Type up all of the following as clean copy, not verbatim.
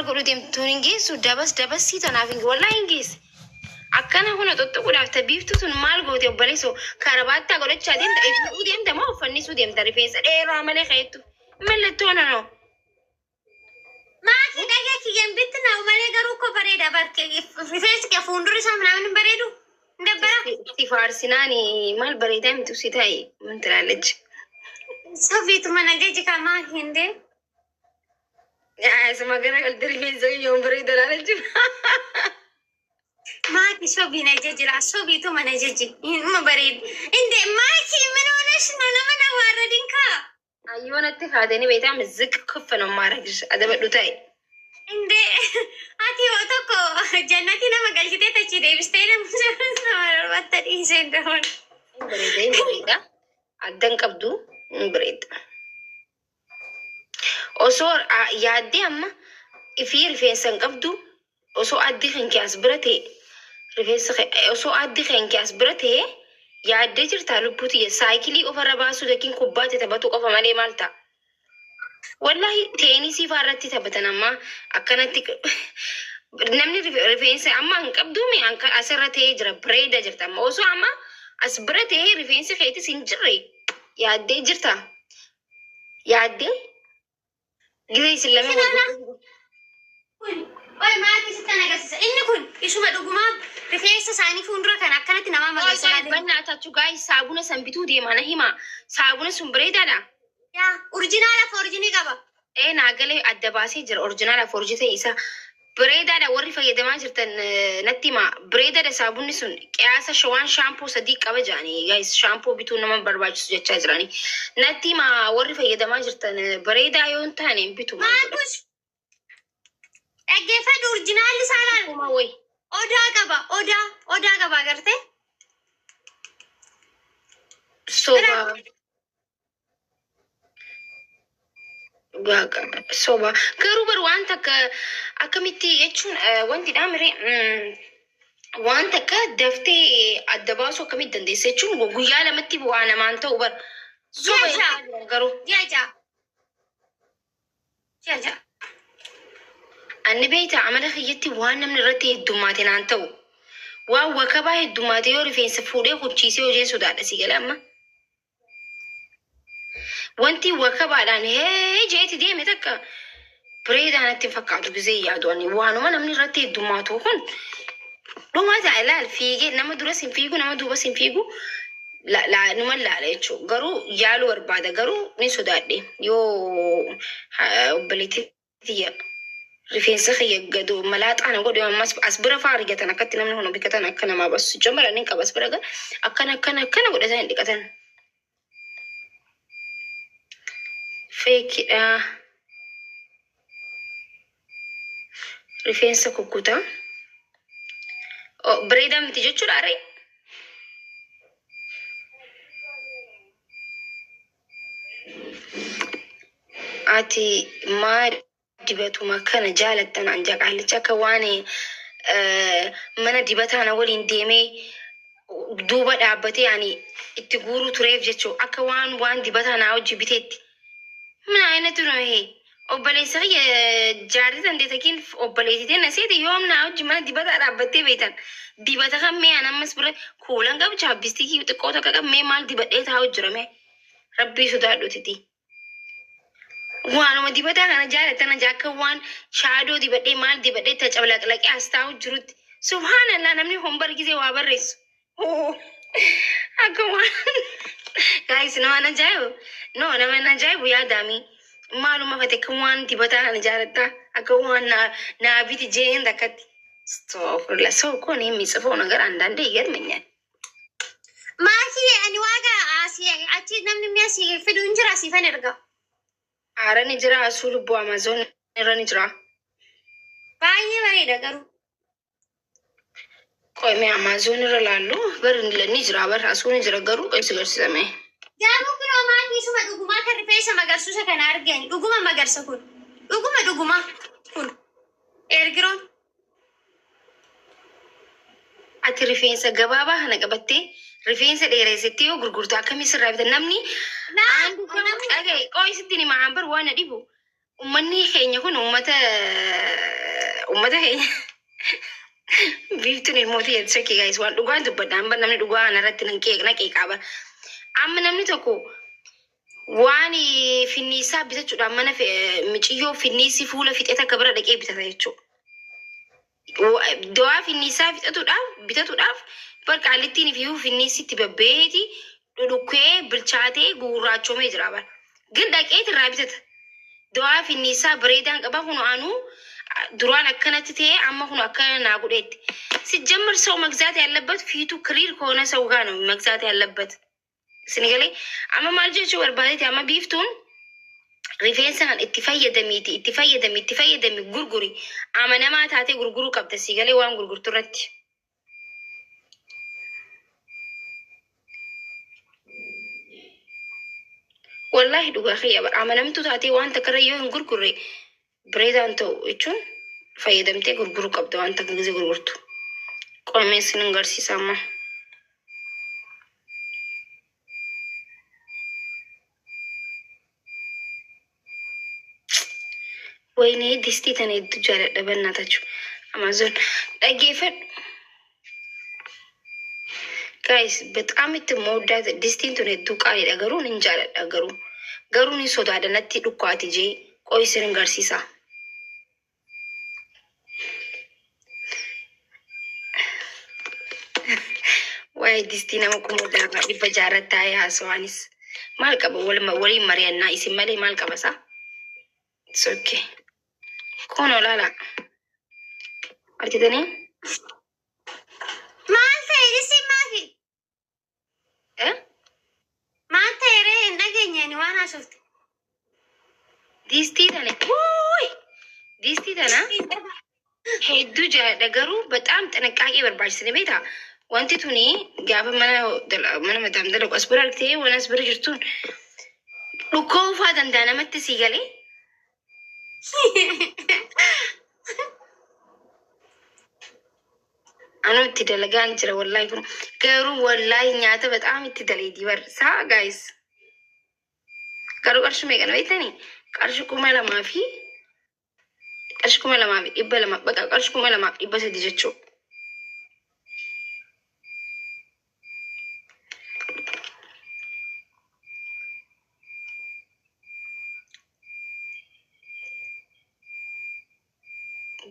قولوا ديم تونينجيس ودبس سيتنافين والله إنجيس أكنا هنا تطلع تبيفتو تون مال قوتي وبليسو كاربات تقول تشادين تأيفو ديم تما وفنيسو ديم تعرفين إيه رامل خيتو ملتونا نو ما تلاقي كي بيتنا ومالي قروكو بريدة بركي فيس كي فوندوري سامنا من بريدو دبرة تفارسيناني مال بريدة متوسيتاي من ترالج سوفيتو من جيجي كما هندي يا اسمع كده قلت لي زي يوم بريدة لالج ما كي شوبي نجيجي لا شوبيتو من نجيجي ما بريد إندي ما كي من ونش نونا واردينكا أيوة نتفادني بيتا مزك كفنا ما رجش هذا بدوتاي إندي أتي وتوكو جنتي نما قلتي تجي بستينا مجرد واتري سندون بريدة عدن كبدو بريد أصور يادي أما في رفيسان كبدو أصو أدي خنك أسبرته رفيس أصو أدي خنك أسبرته يادي جرتا لبوتي سايكلي أوفر باسو لكن كوباتي تبتو قفا مالي مالتا والله تاني سيفارتي تبتنا ما أكنتك نمني رفينس أما أنكبدو مي أنك أسرته جرا بريدة جرتا موسو أما أسبرته رفينس خيتي سنجري يادي جرتا يادي جزي سلمي Oi maati sittana agarsiisa inni kun ishuma dhugumaa rifeensa isaanii fuuldura kan akkanatti nama magarsanii banna atachu guys saabuna san bituu deemana hima saabuna sun bareedaadha yaa originaala forjinii qaba naagalee adda baasee jira originaala forji ta'e isa bareedaadha warri fayyadamaa jirtan natti hima bareedaadha saabunni sun qiyaasa shawaan shaampoo sadii qaba jaanii guys shaampoo bituu nama barbaachisu jechaa jiranii natti hima warri fayyadamaa jirtan bareedaa yoo hin taane bitu maatus Egeeffadhu originaali saanaan kuma way odaa qaba agartee soba garuu bar waan takka akkamitti jechuun wanti dhaamire waan takka daftee adda baasuu akkamitti dandeessa jechuun guyyaa lamatti bu'aa namaan ta'u bar soba garuu jaja Ani beekta amala kiyyatti waan namni irratti heddummaate naan ta'u waan wakabaa heddummaate yoo rifeensa fuudhee kuchiisee hojii sodaadha si gala amma wanti wakabaadhaan hee jeeti deeme takka bareedaa natti hin fakkaatu gizee yaadu ani waanuma namni irratti heddummaatu kun dhumaata ilaal fiigee nama duras hin fiigu nama duubas hin fiigu numa laala jechuudha garuu yaaluu barbaada garuu ni sodaadhe yoo obboleettii rifeensa kiyyaggadu malaaxaan godhu ammas as bira faarigatan akkatti namni hono bikkatan akka namaa basu jammaranii qabas bira akkana godhatan dhiqatan feekidha rifeensa kukkuta bareedaa miti jechuudha aree ati maal dibatuma kana jaalattan anja qaalicha akka waan mana dibataana waliin deemee duuba dhaabbatee ani itti guuruu tureef jechuu akka waan dibataana hojii biteetti mina aynatu no hee obboleessa kiyya jaartii dandeetakiin obboleessitee na seete yoom naa hojii mana dibataa dhaabbattee beetan dibata kan mee an ammas bira kuulan qabu chaabbisti xiqqoo takka qab mee maal dibadhee taa hojjirame rabbii sodaadhutiti waanuma dibataa kana jaalatana jaakka waan shaadoo dibadhee maal dibadhee ta cablaqlaqee as taa'u jirutti subhaanallah namni hombar gisee waa barreessu akka waan guys nama ajaa'ibu yaadami maaluma fate kan waan dibataa kana jaalatta akka waan naabiti jeen takkatti stofurla soo kun የሚጽፈው ነገር አንዳንዴ ይገርመኛል maatii ani waaga achi namni miyaasi fiduu hin jira siifan erga Arani jira asuu lubbuu Amazon irra ni jira. Baay'ee bareeda garuu. Qo'imee Amazon irra laallu bari ni jira bar asuu ni jira garuu qeessi garsiisame. Jaabuu kunoo maatii suma dhugumaa kan rifeensa magarsuusa kana argani dhuguma magarsa kun dhuguma kun ergiroon. Ati rifeensa gabaabaa kana qabattee rifeensa dheereessittee yoo gurgurtaa akkamii sirraa bitan namni qo'isitti ni ma'aan bar waan dhibu ummanni keenya kun ummata ummata keenya biiftuun ilmoota shakkii gaayis waan dhugaan dubbadha. Amma namni dhugaa kana irratti na qeeqaaba. Amma namni tokko waan finniisaa bitachuudhaan mana miciyyoo finniisi fuula fixee takka bira dhaqee bitata jechuudha. Dawaa finniisaa bitatuudhaaf barqaalittiin fi finniisitti babbeeti dhudhukkee bilchaatee gurraachomee jira bara. ግን dhaqeet irraa bitata. Dawaa finniisaa bareedaan qaba kun anuu duraan akkanatti ta'e amma kun akkana naa godheetti. ሲጀምር ሰው መግዛት ያለበት ፊቱ ክሊር ከሆነ ሰው ጋር ነው መግዛት ያለበት። ስንገሌ አማ ማልጀቹ ወርባለት አማ ቢፍቱን ሪፌንሳን ኢትፈየደሚ ጉርጉሪ አመነማ ታቴ ጉርጉሩ ቀብተ ሲገሌ ዋን ጉርጉርቱ ረት ወላሂ ዱጋ ኸያ አመነምቱ ታቴ ዋን ተከረየው ጉርጉሬ ብሬዳንቶ እቹን ፈየደምቴ ጉርጉሩ ቀብተ ዋን ተከጊዜ ጉርጉርቱ ቆሜስን እንገርሲሳማ ወይኔ ዲስቲ ተነዱ ጃለደ በእናታችሁ አማዞን ደጌፈን ጋይስ በጣም የምትወዳት ዲስቲን ተነዱ ቃል ነገሩን እንጃለ ገሩን ይሶዳደ ነቲ ዱኳት ጂ ቆይስን እንገርሲሳ ወይ ዲስቲ ነመኩ ሞዳራ ይበጃረታ ያሰዋኒስ ማልቀበ ወሊ መሪያና ይሲመሌ ማልቀበሳ ኦኬ ኮኖ ላላ አርቲተኒ ማንተ ይሲ ማፊ ማንተ ሬ እንደገኘኒ ዋና ሶፍት ዲስቲ ተነ ውይ ዲስቲ ተና ሄዱ ነገሩ በጣም ጥንቃቄ በርባሽ ስለቤታ wanti tuni gaafa mana madam dala asbira argite wana asbira jirtun dhukkoo ufaa danda'a namatti sii galee anu itti dalagaan jira wallahi kun garuu wallahi nyaata bexaam itti daleedii barsaa gaayis garuu qarshii meeqana beektani qarshii 2,000 fi qarshii 2,200 baqa qarshii 2,300 jechuu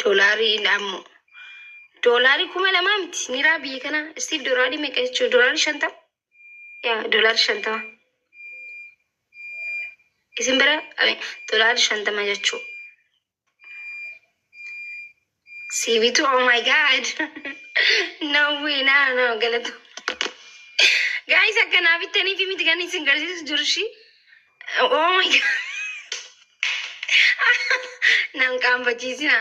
ዶላሪ 2,000 miti niraa biyya kana Steve doolarii meeqa jechuudha doolarii 50 yaa doolarii 50 isin bira doolarii 50 jechuudha siibitu oh my god no way no galatu guys akkana bitanii fi miti kan isin garsiisu jirshi oh my god nan qaanfachiisina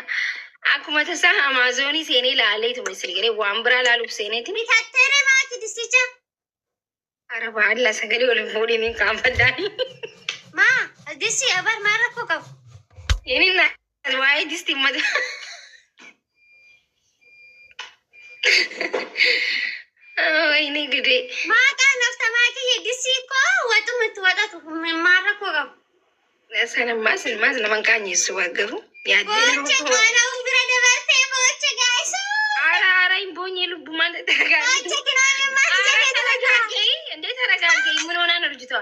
akkuma tasaa Amaazonii seenee ilaalee tume sirgiree waan biraa ilaaluuf seeneeti. Bitattee maati disticha? Araba alla sagalee waliin fuudhee min qaanfaddaani. Maa disti abar maa rakkoo qabu? Inni na waa'ee disti mata. Inni gudee. Maa qaan nafta maa kiyya disti koo waxumatti waxatu maa rakkoo qabu? Sana mas naman kaanyeessu waggaru. Boche kana umbira dabarte boche guys. Ara imbonye lubbu ማለት ተረጋጊ እንዴ ተረጋጊ ምን ሆነ ነው ልጅቷ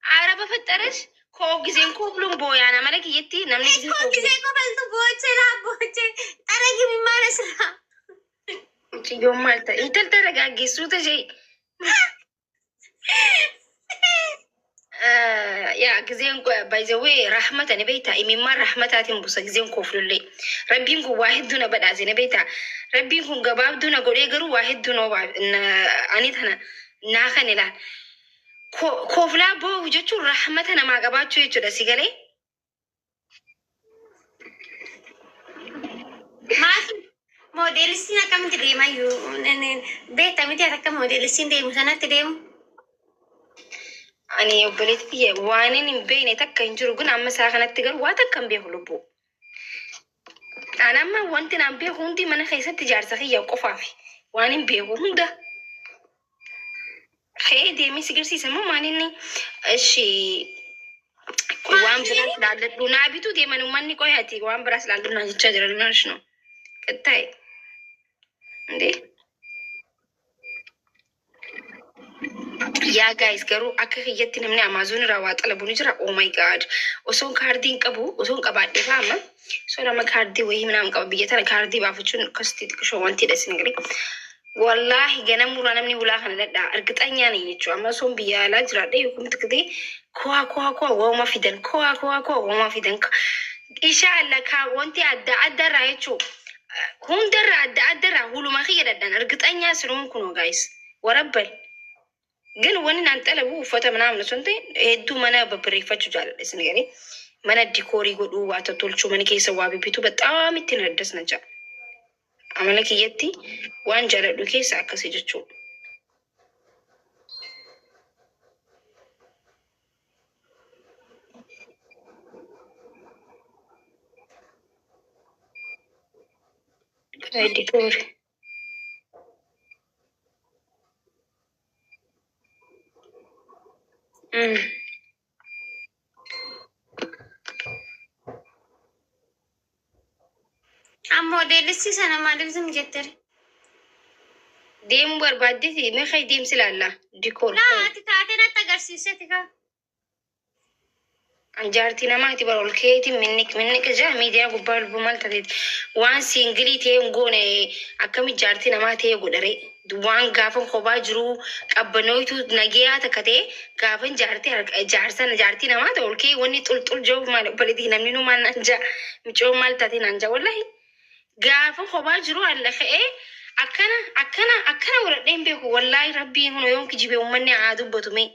አረ በፈጠረሽ ኮግዚን ኮብሉም ቦያና ማለት ይቲ ነምን ጊዜ ኮግዚን ኮብልቱ ቦቼ ላ ቦቼ ተረጋጊ የሚማረስራ እቺ ማለት እንትን ተረጋጊ ሱተ ጀይ ያ ጊዜን ባይዘዌ ረህመት እኔ ቤታ የሚማር ረህመታትን ቡሰ ጊዜን ኮፍሉልኝ ረቢን ኩ ዋሂድ ዱነ በዳዝ እኔ ቤታ ረቢን ኩ ገባብ ዱነ ጎዴ ገሩ ዋሂድ ዱነ አኒተና ናኸን ይላል ኮፍላ ቦ ውጆቹ ረህመተን ማቀባቸው ይቹ ደስ ይገሌ ማስ ሞዴልስቲን አቀምት ዴማዩ ቤታ ሚቲ አተከ ሞዴልስቲን ዴሙ ሰነት ዴሙ ani obboleetti biyya waanin hin beekne takka hin jiru kun amma isaa kanatti garuu waa takka hin beeku lubbuu. Ani amma wanti naan beeku hundi mana keessatti jaarsa kiyya qofaafi waan hin beeku hunda. Kee deemee si garsiisa moo maalinni ishii waan biraas ilaalladhu naa bituu deeman uummanni qoyaati waan biraas ilaalladhu naa jechaa jira lunaashno. ቅጣይ እንዴ yaa gaayis garuu akka kiyyatti namni Amaazoon irraa waa xalabuun jira. Oh my god, osoon kaardiin qabu osoon qabaadhee faama osoo nama kaardii wayii minaan qaba biyya tana kaardii baafachuun akkasitti xiqqishoo wanti dhesin gari wallaahi ganamurraa namni ulaa kana dadhaa argixanyaa ni jechuu amma osoon biyya alaa jiraadhe yookiin tiktee kowa wauma fidan kowa wauma fidan inshallah ka wanti adda addarraa jechuu hundarraa adda addarraa huluma kiyya dadhan argixanyaa sinuun kunoo gaayis warabbal ግን ወንን አንጠለቡ ፎቶ ምናምን ሰንተ ሄዱ ማና በፕሪፈቹ ጃለ ስንገሪ ማና ዲኮሪ ጎዱ አተቶልቹ ማን ከሰዋ ቢቢቱ በጣም ይተነደስ ነጃ አመለክ የቲ ዋን ጃለዱ ከሳ አከሰጀቹ ዲኮሪ modeelisti sana maaliif zim jetteri? Deemuu barbaaddeeti meeqa deemsi laalla dikool. Ati taatee natti agarsiiseeti kaa. Anjaartii namaati bara ol keeti minni jaa miidiyaa gubbaa lubbuu maal tateeti waan siingilii ta'e ngoone akkami jaartii namaa ta'e godhare waan gaafan kophaa jiru qabbanootu nagiyaa takka ta'e gaafan jaartii namaa ta'e ol kee wanni xulxul jiru maal obboleetii namni nu maal naan jaa micoo maal taate naan jaa wallahi gaafan kophaa jiru alla ka'ee akkana waladheen beeku wallahi rabbiin huno yoon kijibee uummanni haa dubbatume.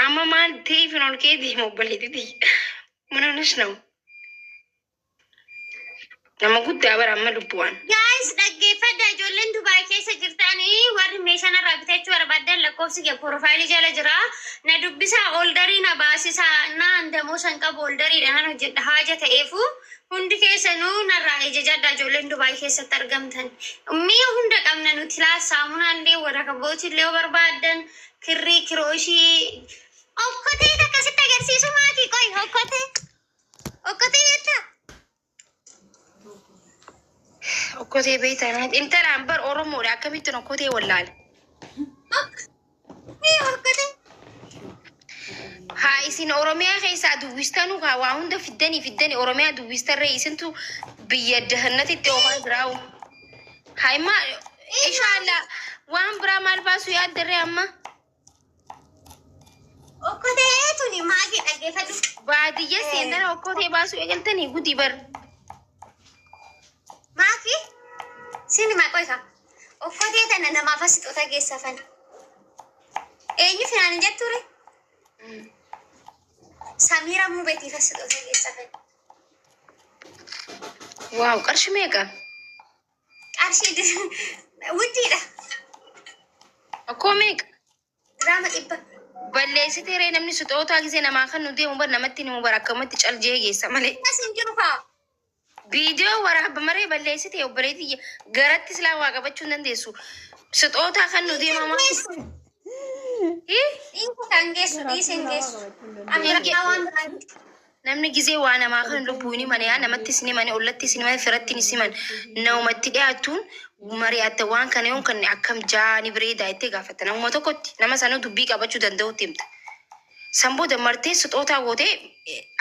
Amma maal teefin ol kee deemu obboleetii munanas na'u nama guddaa bara amma lubbuwaan. Guys, dhaggeeffadha ijoolleen Dubaay keessa jirtanii warri meeshaan irraa bitachuu barbaadan lakkoofsi kee profaayilii jala jira. Na dubbisaa oldarii na baasisaa na andamoo san qabu oldariidha nan hojjedha haaja ta'eefu hundi keessanuu narraa ijajadha ijoolleen Dubaay keessatti argamtan. Mi'a hunda qabna nuti laa saamunaallee warra kabootillee barbaadan kirrii kirooshii okkotee akkasitti agarsiisu maatii qoy okkotee jetta. Okkotee beektan intalaan bar Oromoodha akkamittiin okkotee wallaale. Okkotee. Haa isin Oromiyaa keessaa duwwistanuu haa waa hunda fiddanii Oromiyaa duwwistarree isintu biyya dahannatitti oofaa jiraawu. Haa immaa inshallah waan biraa maal baasu yaaddarree amma. Okkotee tuni maatii dhaggeeffadhu. Baadiyyaa seentara okkotee baasuu eegaltanii gudii bar. Maatii sini maqoyka okkotee tana namaaf asixoota geessafan. Eenyu finaan jetture? Samiira Mubeetiif asixoota geessafan. Waaw qarshii meeqa? Qarshii wuddiidha. Akkoo meeqa? Diraama 100. Balleessitee ree namni sixootaa gisee namaa kan nu deemu bar namatti himu bar akkamatti caljee geessa malee. Asin jiru faa. Viidiyoo waraabba maree balleessitee obboleetii garatti silaa waa qabachuu hin dandeessu. Sixootaa kan nu deemamaa. Dhiinku kan geessu dhiisin geessu. Namni gisee waa namaa kan lubbuu ni mana yaa namattis ni mana ollattis ni mana firattis ni mana namatti dhiyaatuun mari'atta waan kana yoon kan akkam jaani bireedaa itti gaafata namuma tokkotti nama sana dubbii qabachuu danda'utti himta. Samboo damartee sixootaa gootee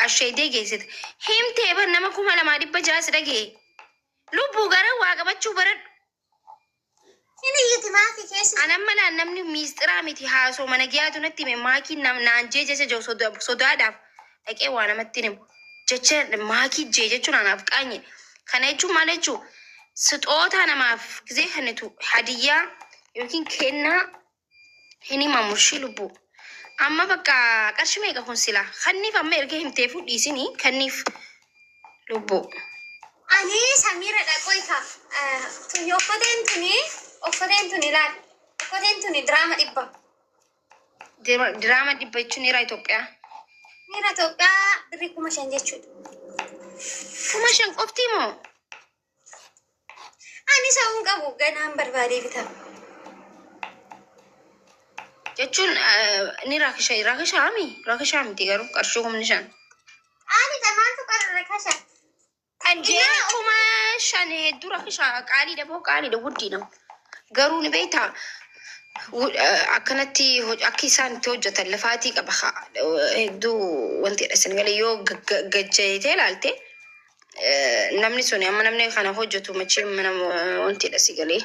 asheedee geessite. Himtee bar nama 2,600 dhagee. Lubbuu gara waa qabachuu baradhu. Inni iyyuti maatii keessa. Anan malaan namni miistiraa miti haasoo mana giyaatu natti hime maakii naan jee jecha jiru sodaadhaaf dhaqee waa namatti himu. Jecha maakii jee jechuun anaaf qaanye. Kana jechuun maal jechuun sixootaa namaaf gisee kennitu hadiyyaa yookiin kennaa hin himamu ishii lubbuu. Amma bakka qarshii meeqa kun silaa kanniif amma erga himtee fudhiisinii kanniif lubbuu. Ani Samiira dhaqoyka. Okkoteen tuni laal. Okkoteen tuni diraama 100. Diraama 100 jechuun niira Itoophiyaa. Niira Itoophiyaa 5,000 jechuudha. 5,000 qofti moo? Ani sa'uun qabu ganaan barbaadee bitama. Jechuun ni raakishaa miti garuu qarshii 5,000. Ani dhamaantu qarra rakasha. Anjee shan dura kisha qaali dabo qaali da wuddinam garuu ni beeyta akkanatti akki isaan itti hojjetan lafaatii qaba hedduu wanti dhasan galee yoo gajjayitee ilaalte namni sun amma namni kana hojjetu machii mana wanti dhasi galee